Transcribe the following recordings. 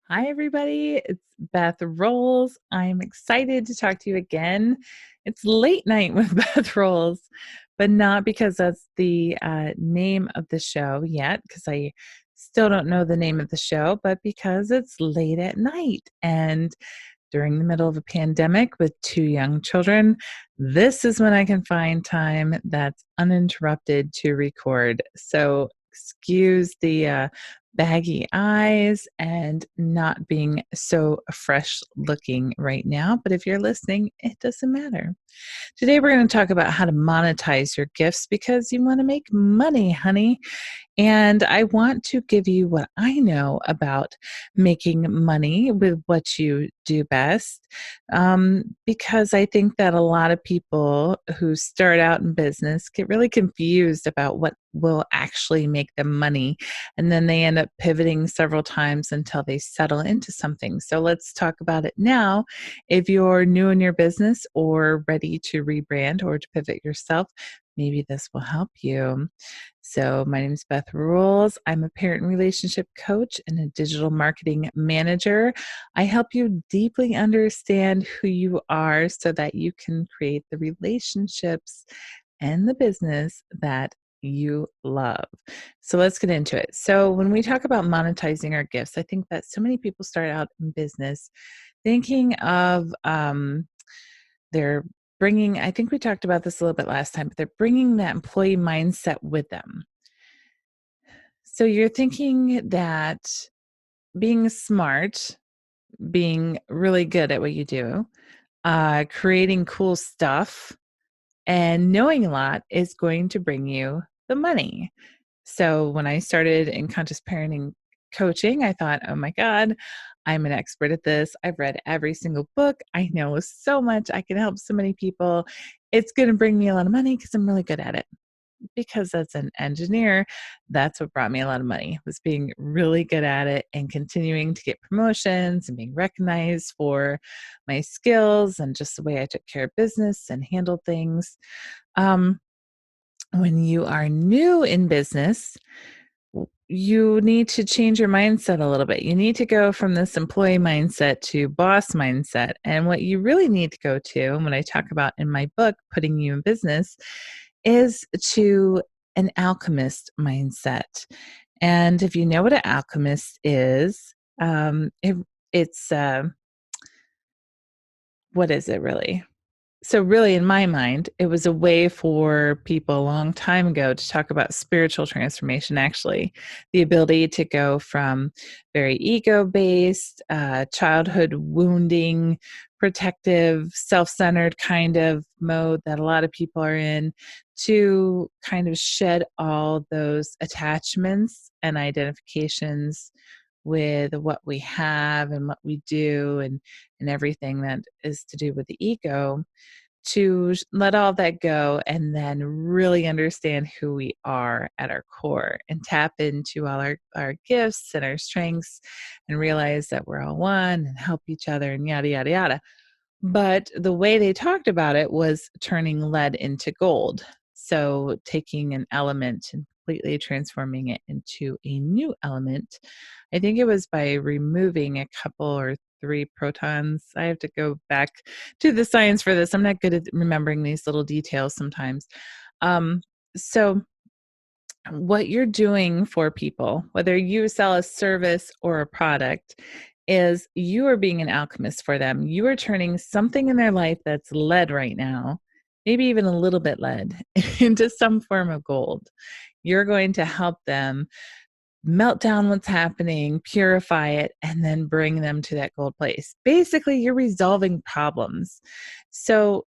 Hi, everybody. It's Beth Rolls. I'm excited to talk to you again. It's late night with Beth Rolls, but not because that's the name of the show yet, because I still don't know the name of the show, but because it's late at night. And during the middle of a pandemic with two young children, this is when I can find time that's uninterrupted to record. So, excuse the baggy eyes and not being so fresh looking right now. But if you're listening, it doesn't matter. Today, we're going to talk about how to monetize your gifts because you want to make money, honey. And I want to give you what I know about making money with what you do best. Because I think that a lot of people who start out in business get really confused about what will actually make them money. And then they end up pivoting several times until they settle into something. So let's talk about it now. If you're new in your business or ready to rebrand or to pivot yourself, maybe this will help you. So, my name is Beth Rules. I'm a parent and relationship coach and a digital marketing manager. I help you deeply understand who you are so that you can create the relationships and the business that you love. So, let's get into it. So, when we talk about monetizing our gifts, I think that so many people start out in business thinking of their bringing, I think we talked about this a little bit last time, but they're bringing that employee mindset with them. So you're thinking that being smart, being really good at what you do, creating cool stuff, and knowing a lot is going to bring you the money. So when I started in conscious parenting coaching, I thought, oh my God, I'm an expert at this. I've read every single book. I know so much. I can help so many people. It's going to bring me a lot of money because I'm really good at it. Because as an engineer, that's what brought me a lot of money, was being really good at it and continuing to get promotions and being recognized for my skills and just the way I took care of business and handled things. Um, when you are new in business, you need to change your mindset a little bit. You need to go from this employee mindset to boss mindset. And what you really need to go to, and what I talk about in my book, Putting You in Business, is to an alchemist mindset. And if you know what an alchemist is, it's what is it really? So really, in my mind, it was a way for people a long time ago to talk about spiritual transformation, actually. The ability to go from very ego-based, childhood wounding, protective, self-centered kind of mode that a lot of people are in, to kind of shed all those attachments and identifications with what we have and what we do and everything that is to do with the ego, to let all that go and then really understand who we are at our core and tap into all our gifts and our strengths and realize that we're all one and help each other and yada, yada, yada. But the way they talked about it was turning lead into gold. So taking an element and completely transforming it into a new element. I think it was by removing a couple or three protons. I have to go back to the science for this. I'm not good at remembering these little details sometimes. So what you're doing for people, whether you sell a service or a product, is you are being an alchemist for them. You are turning something in their life that's lead right now, maybe even a little bit lead, into some form of gold. You're going to help them melt down what's happening, purify it, and then bring them to that gold place. Basically, you're resolving problems. So,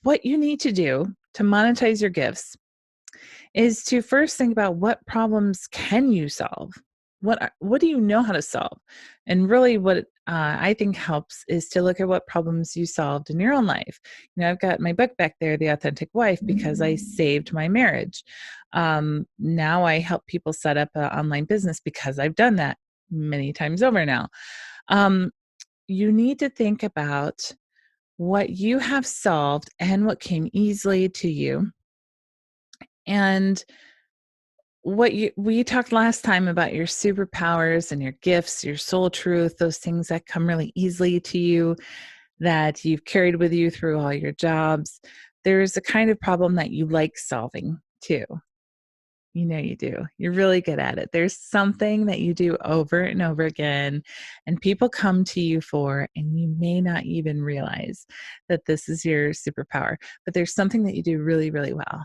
what you need to do to monetize your gifts is to first think about what problems can you solve? What do you know how to solve? And really what I think helps is to look at what problems you solved in your own life. I've got my book back there, The Authentic Wife, because I saved my marriage. Now I help people set up an online business because I've done that many times over now. Um, you need to think about what you have solved and what came easily to you, and we talked last time about your superpowers and your gifts, your soul truth, those things that come really easily to you that you've carried with you through all your jobs. There's a kind of problem that you like solving too. You know you do. You're really good at it. There's something that you do over and over again, and people come to you for, and you may not even realize that this is your superpower, but there's something that you do really, really well.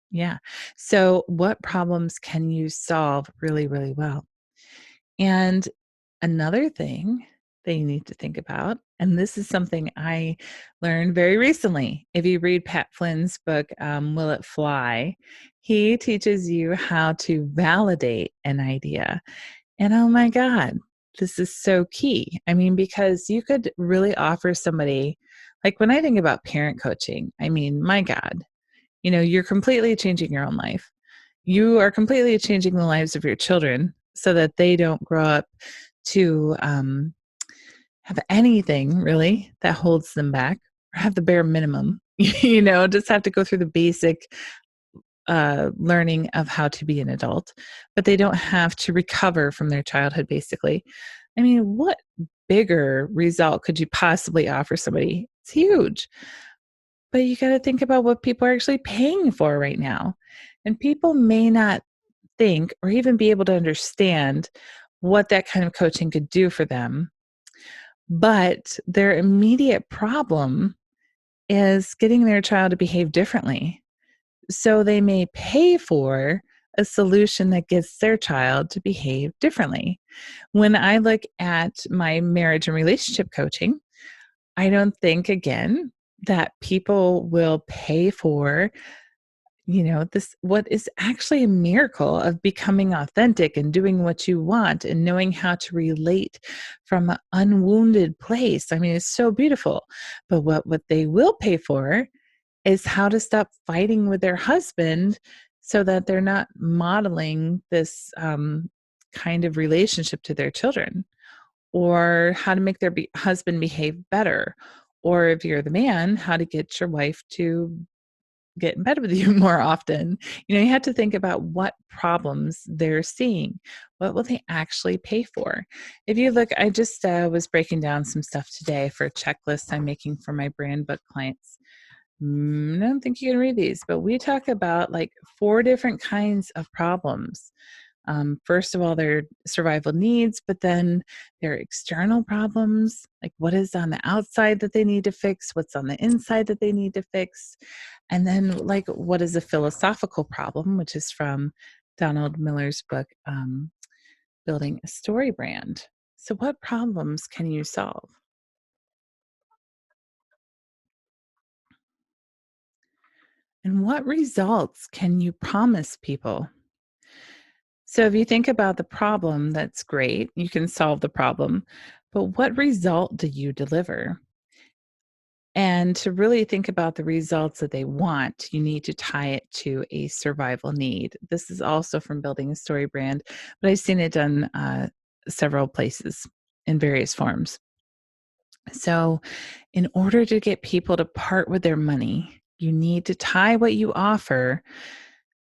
Yeah. So, what problems can you solve really, really well? And another thing that you need to think about, and this is something I learned very recently. If you read Pat Flynn's book, Will It Fly? He teaches you how to validate an idea. And oh my God, this is so key. I mean, because you could really offer somebody, like when I think about parent coaching, I mean, my God, you're completely changing your own life. You are completely changing the lives of your children so that they don't grow up to have anything really that holds them back or have the bare minimum, just have to go through the basic learning of how to be an adult, but they don't have to recover from their childhood, basically. I mean, what bigger result could you possibly offer somebody? It's huge. But you got to think about what people are actually paying for right now. And people may not think or even be able to understand what that kind of coaching could do for them. But their immediate problem is getting their child to behave differently. So they may pay for a solution that gets their child to behave differently. When I look at my marriage and relationship coaching, I don't think, again, that people will pay for this what is actually a miracle of becoming authentic and doing what you want and knowing how to relate from an unwounded place. I mean, it's so beautiful. But what they will pay for is how to stop fighting with their husband so that they're not modeling this kind of relationship to their children, or how to make their husband behave better, or if you're the man, how to get your wife to get in bed with you more often. You have to think about what problems they're seeing. What will they actually pay for? If you look, I just was breaking down some stuff today for a checklist I'm making for my brand book clients. I don't think you can read these, but we talk about like 4 different kinds of problems. First of all, their survival needs, but then their external problems, like what is on the outside that they need to fix, what's on the inside that they need to fix, and then like what is a philosophical problem, which is from Donald Miller's book, Building a Story Brand. So, what problems can you solve? And what results can you promise people? So if you think about the problem, that's great. You can solve the problem. But what result do you deliver? And to really think about the results that they want, you need to tie it to a survival need. This is also from Building a Story Brand, but I've seen it done several places in various forms. So, in order to get people to part with their money, you need to tie what you offer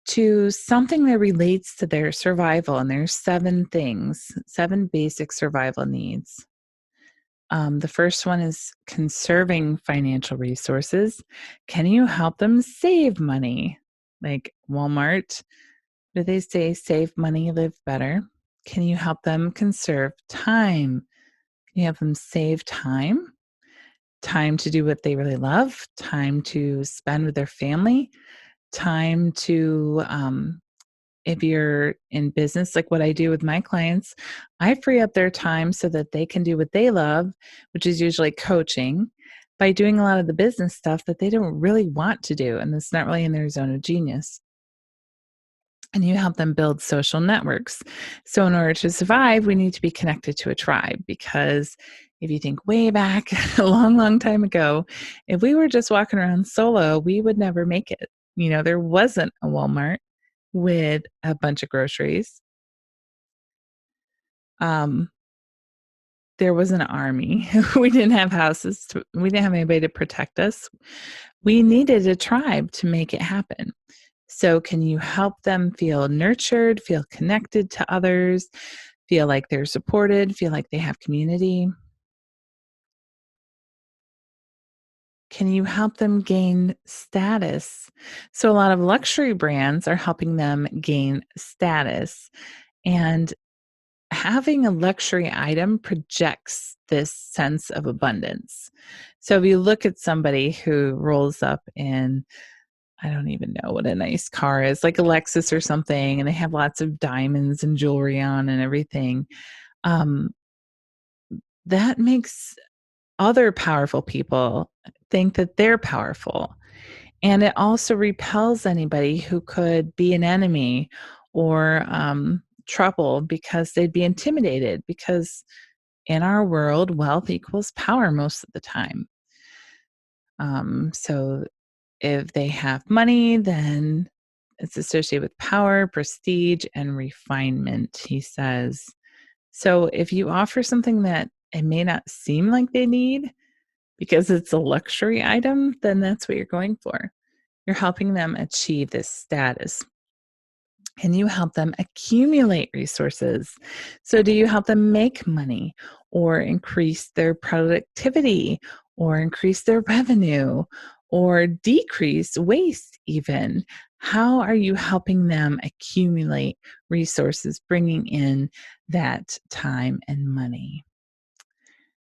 to something that relates to their survival. And there's 7 things, 7 basic survival needs. The first one is conserving financial resources. Can you help them save money? Like Walmart, do they say save money, live better? Can you help them conserve time? Can you help them save time? Time to do what they really love, time to spend with their family, time to if you're in business, like what I do with my clients, I free up their time so that they can do what they love, which is usually coaching, by doing a lot of the business stuff that they don't really want to do. And it's not really in their zone of genius. And you help them build social networks. So, in order to survive, we need to be connected to a tribe, because if you think way back a long, long time ago, if we were just walking around solo, we would never make it. There wasn't a Walmart with a bunch of groceries. Um, there was an army. We didn't have houses. We didn't have anybody to protect us. We needed a tribe to make it happen. So, can you help them feel nurtured, feel connected to others, feel like they're supported, feel like they have community? Can you help them gain status? So, a lot of luxury brands are helping them gain status. And having a luxury item projects this sense of abundance. So, if you look at somebody who rolls up in, I don't even know what a nice car is, like a Lexus or something, and they have lots of diamonds and jewelry on and everything, um, that makes other powerful people think that they're powerful. And it also repels anybody who could be an enemy or trouble because they'd be intimidated. Because in our world, wealth equals power most of the time. So if they have money, then it's associated with power, prestige, and refinement, he says. So if you offer something that it may not seem like they need because it's a luxury item, then that's what you're going for. You're helping them achieve this status. Can you help them accumulate resources? So, do you help them make money or increase their productivity or increase their revenue or decrease waste, even? How are you helping them accumulate resources, bringing in that time and money?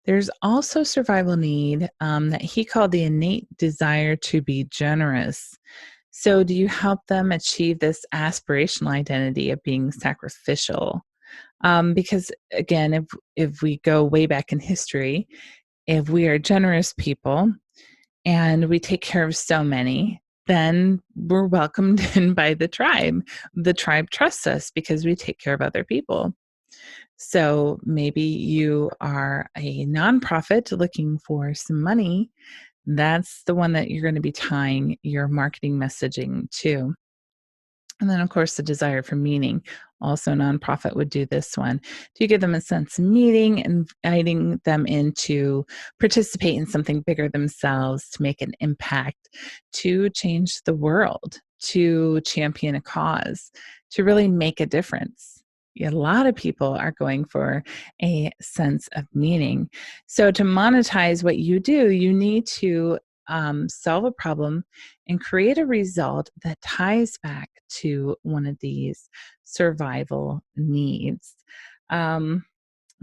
There's also survival need that he called the innate desire to be generous. So, do you help them achieve this aspirational identity of being sacrificial? Because again, if we go way back in history, if we are generous people and we take care of so many, then we're welcomed in by the tribe. The tribe trusts us because we take care of other people. So maybe you are a nonprofit looking for some money. That's the one that you're going to be tying your marketing messaging to. And then, of course, the desire for meaning. Also, nonprofit would do this one. Do you give them a sense of meaning, inviting them in to participate in something bigger themselves, to make an impact, to change the world, to champion a cause, to really make a difference? A lot of people are going for a sense of meaning. So, to monetize what you do, you need to solve a problem and create a result that ties back to one of these survival needs. I'm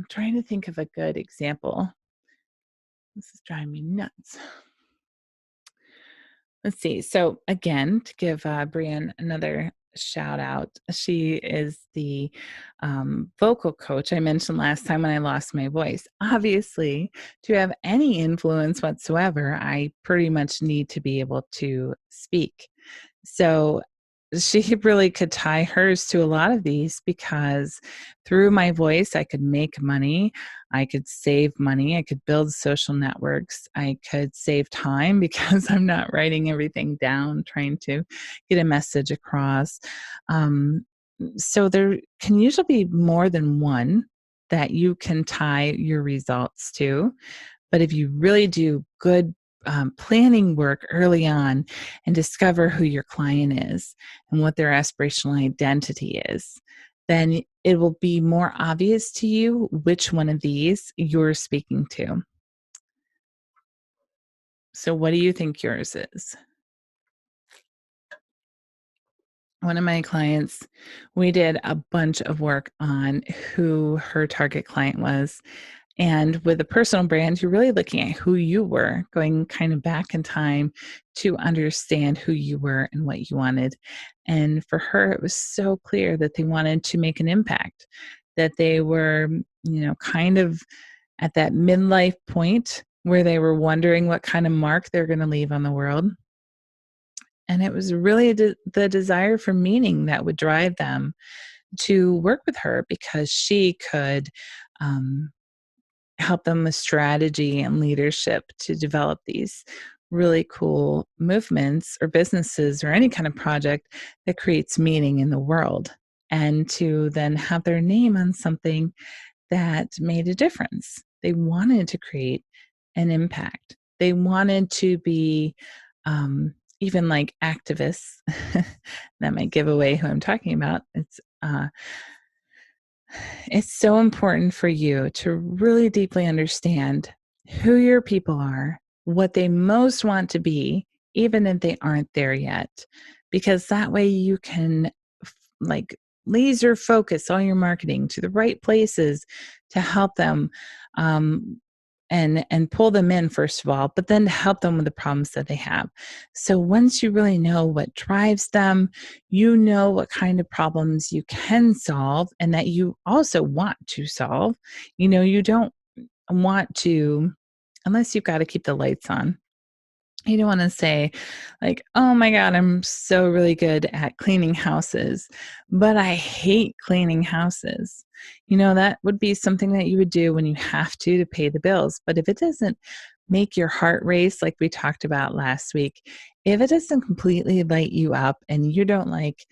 trying to think of a good example. This is driving me nuts. Let's see. So, again, to give Brienne another shout out, she is the vocal coach I mentioned last time when I lost my voice. Obviously, to have any influence whatsoever, I pretty much need to be able to speak. So she really could tie hers to a lot of these because through my voice, I could make money. I could save money. I could build social networks. I could save time because I'm not writing everything down, trying to get a message across. Um, so there can usually be more than one that you can tie your results to. But if you really do good planning work early on and discover who your client is and what their aspirational identity is, then it will be more obvious to you which one of these you're speaking to. So, what do you think yours is? One of my clients, we did a bunch of work on who her target client was. And with a personal brand, you're really looking at who you were, going kind of back in time to understand who you were and what you wanted. And for her, it was so clear that they wanted to make an impact, that they were, kind of at that midlife point where they were wondering what kind of mark they're going to leave on the world. And it was really the desire for meaning that would drive them to work with her because she could um, help them with strategy and leadership to develop these really cool movements or businesses or any kind of project that creates meaning in the world, and to then have their name on something that made a difference. They wanted to create an impact. They wanted to be even like activists, that might give away who I'm talking about. It's so important for you to really deeply understand who your people are, what they most want to be, even if they aren't there yet, because that way you can like laser focus all your marketing to the right places to help them, um, and pull them in first of all, but then to help them with the problems that they have. So once you really know what drives them, you know what kind of problems you can solve and that you also want to solve. You don't want to, unless you've got to keep the lights on, you don't want to say, like, oh my God, I'm so really good at cleaning houses, but I hate cleaning houses. That would be something that you would do when you have to pay the bills. But if it doesn't make your heart race, like we talked about last week, if it doesn't completely light you up and you don't like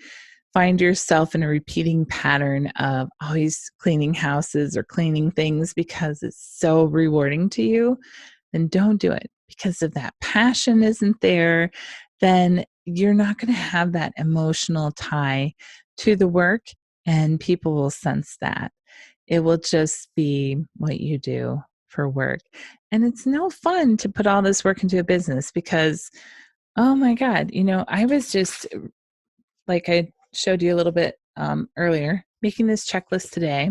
find yourself in a repeating pattern of always cleaning houses or cleaning things because it's so rewarding to you, then don't do it. Because if that passion isn't there, then you're not going to have that emotional tie to the work, and people will sense that. It will just be what you do for work. And it's no fun to put all this work into a business because, oh my God, I was just like I showed you a little bit earlier, making this checklist today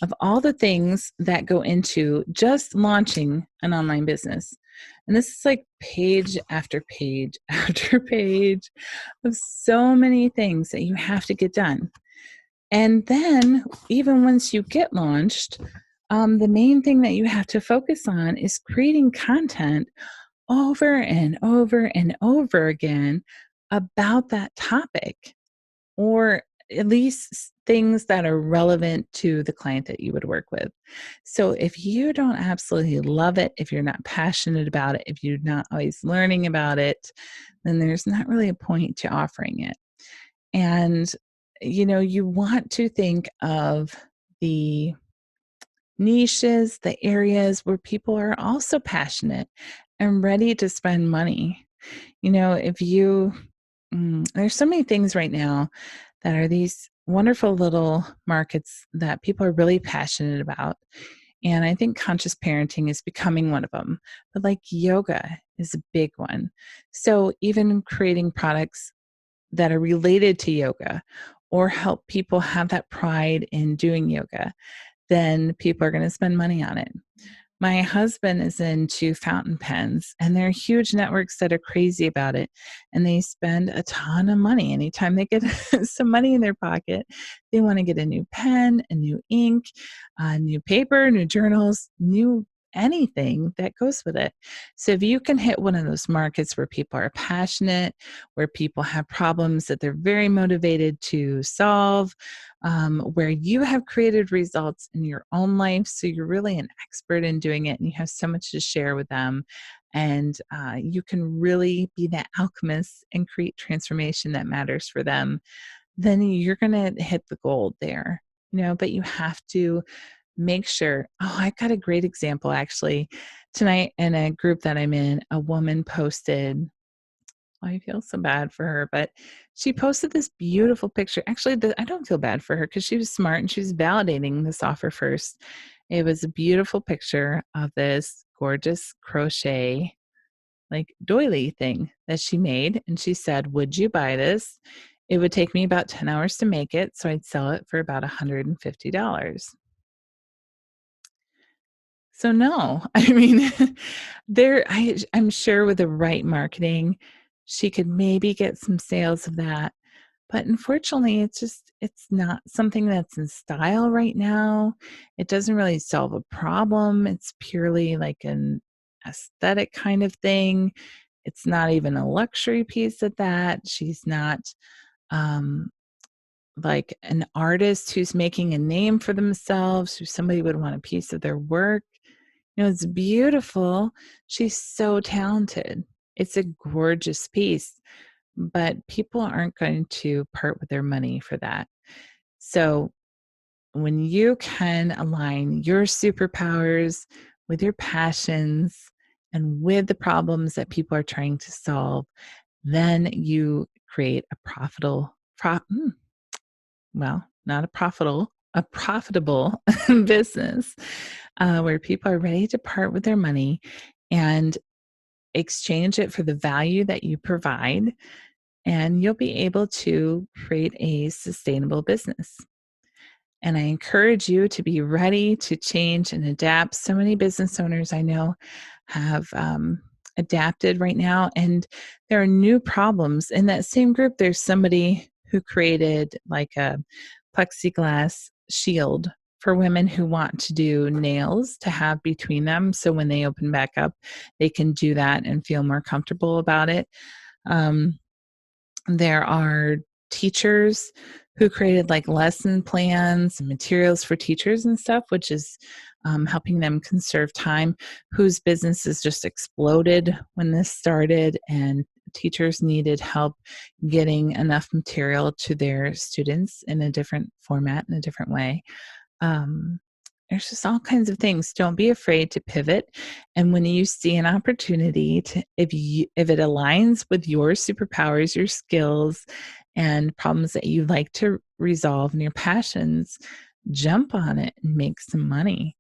of all the things that go into just launching an online business. And this is like page after page after page of so many things that you have to get done. And then, even once you get launched, the main thing that you have to focus on is creating content over and over and over again about that topic, or at least things that are relevant to the client that you would work with. So if you don't absolutely love it, if you're not passionate about it, if you're not always learning about it, then there's not really a point to offering it. And you want to think of the niches, the areas where people are also passionate and ready to spend money. If you there's so many things right now that are these wonderful little markets that people are really passionate about. And I think conscious parenting is becoming one of them. But like yoga is a big one. So even creating products that are related to yoga or help people have that pride in doing yoga, then people are going to spend money on it. My husband is into fountain pens, and there are huge networks that are crazy about it. And they spend a ton of money. Anytime they get some money in their pocket, they want to get a new pen, a new ink, new paper, new journals, new anything that goes with it. So if you can hit one of those markets where people are passionate, where people have problems that they're very motivated to solve, where you have created results in your own life, so you're really an expert in doing it and you have so much to share with them, and you can really be that alchemist and create transformation that matters for them, then you're going to hit the gold there. But you have to make sure. Oh, I got a great example actually. Tonight in a group that I'm in, a woman posted, I feel so bad for her, but she posted this beautiful picture. Actually, I don't feel bad for her because she was smart and she was validating this offer first. It was a beautiful picture of this gorgeous crochet, like doily thing that she made. And she said, would you buy this? It would take me about 10 hours to make it. So I'd sell it for about $150. So no, I mean, I'm sure with the right marketing, she could maybe get some sales of that. But unfortunately, it's not something that's in style right now. It doesn't really solve a problem. It's purely like an aesthetic kind of thing. It's not even a luxury piece at that. She's not um like an artist who's making a name for themselves, who somebody would want a piece of their work. It's beautiful. She's so talented. It's a gorgeous piece, but people aren't going to part with their money for that. So when you can align your superpowers with your passions and with the problems that people are trying to solve, Then you create a not a profitable business where people are ready to part with their money and exchange it for the value that you provide, and you'll be able to create a sustainable business. And I encourage you to be ready to change and adapt. So many business owners I know have adapted right now, and there are new problems. In that same group, there's somebody who created like a plexiglass shield for women who want to do nails to have between them. So when they open back up, they can do that and feel more comfortable about it. Um, there are teachers who created like lesson plans and materials for teachers and stuff, which is helping them conserve time, whose businesses just exploded when this started, and teachers needed help getting enough material to their students in a different format, in a different way. Um, there's just all kinds of things. Don't be afraid to pivot. And when you see an opportunity to, if it aligns with your superpowers, your skills, and problems that you like to resolve and your passions, jump on it and make some money.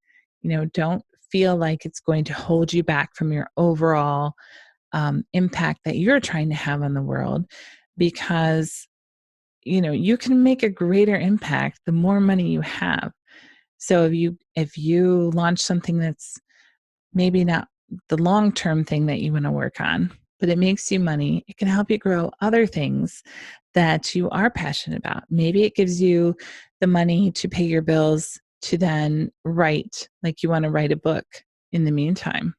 Don't feel like it's going to hold you back from your overall impact that you're trying to have on the world, because you can make a greater impact the more money you have. So if you launch something that's maybe not the long-term thing that you want to work on, but it makes you money, it can help you grow other things that you are passionate about. Maybe it gives you the money to pay your bills to then write, like you want to write a book in the meantime.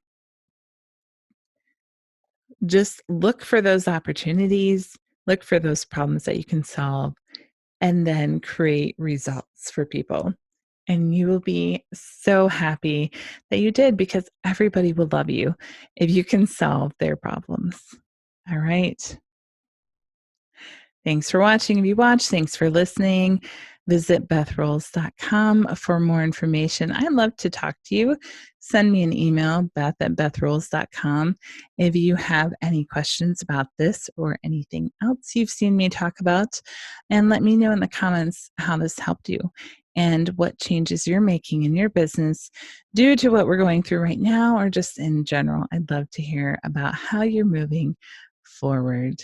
Just look for those opportunities, look for those problems that you can solve, and then create results for people. And you will be so happy that you did, because everybody will love you if you can solve their problems. All right. Thanks for watching. If you watch, thanks for listening. Visit bethrolls.com for more information. I'd love to talk to you. Send me an email, beth@bethrolls.com. If you have any questions about this or anything else you've seen me talk about, and let me know in the comments how this helped you and what changes you're making in your business due to what we're going through right now, or just in general. I'd love to hear about how you're moving forward.